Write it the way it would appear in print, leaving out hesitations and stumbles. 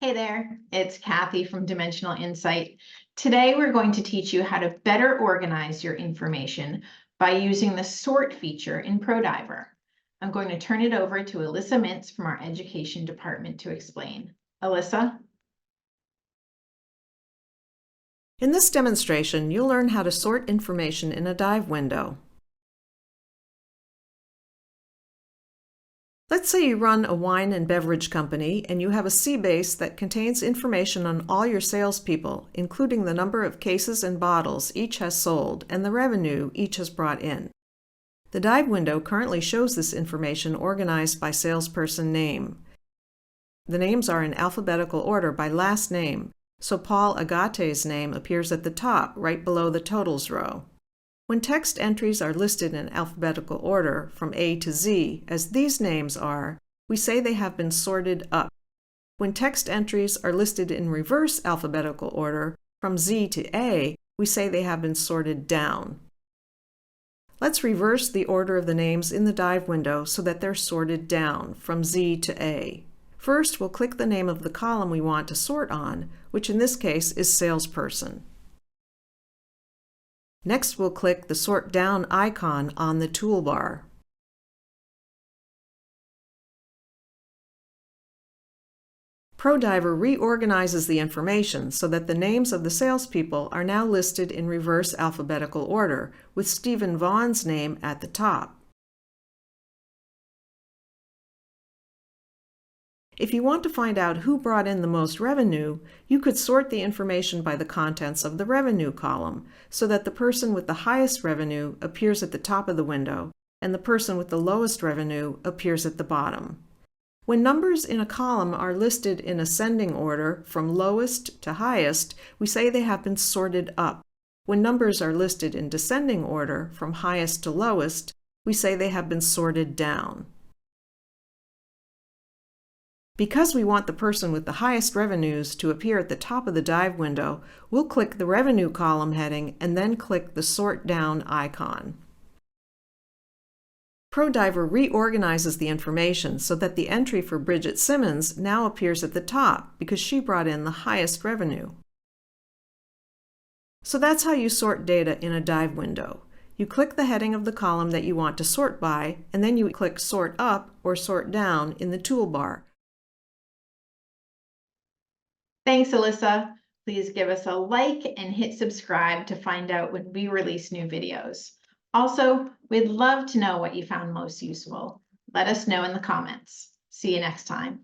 Hey there, it's Kathy from Dimensional Insight. Today we're going to teach you how to better organize your information by using the sort feature in ProDiver. I'm going to turn it over to Alyssa Mintz from our education department to explain. Alyssa? In this demonstration, you'll learn how to sort information in a dive window. Let's say you run a wine and beverage company and you have a C-base that contains information on all your salespeople, including the number of cases and bottles each has sold and the revenue each has brought in. The dive window currently shows this information organized by salesperson name. The names are in alphabetical order by last name, so Paul Agate's name appears at the top, right below the totals row. When text entries are listed in alphabetical order from A to Z, as these names are, we say they have been sorted up. When text entries are listed in reverse alphabetical order from Z to A, we say they have been sorted down. Let's reverse the order of the names in the dive window so that they're sorted down from Z to A. First, we'll click the name of the column we want to sort on, which in this case is salesperson. Next, we'll click the Sort Down icon on the toolbar. ProDiver reorganizes the information so that the names of the salespeople are now listed in reverse alphabetical order, with Stephen Vaughn's name at the top. If you want to find out who brought in the most revenue, you could sort the information by the contents of the revenue column, so that the person with the highest revenue appears at the top of the window, and the person with the lowest revenue appears at the bottom. When numbers in a column are listed in ascending order from lowest to highest, we say they have been sorted up. When numbers are listed in descending order from highest to lowest, we say they have been sorted down. Because we want the person with the highest revenues to appear at the top of the dive window, we'll click the Revenue column heading and then click the Sort Down icon. ProDiver reorganizes the information so that the entry for Bridget Simmons now appears at the top because she brought in the highest revenue. So that's how you sort data in a dive window. You click the heading of the column that you want to sort by, and then you click Sort Up or Sort Down in the toolbar. Thanks, Alyssa. Please give us a like and hit subscribe to find out when we release new videos. Also, we'd love to know what you found most useful. Let us know in the comments. See you next time.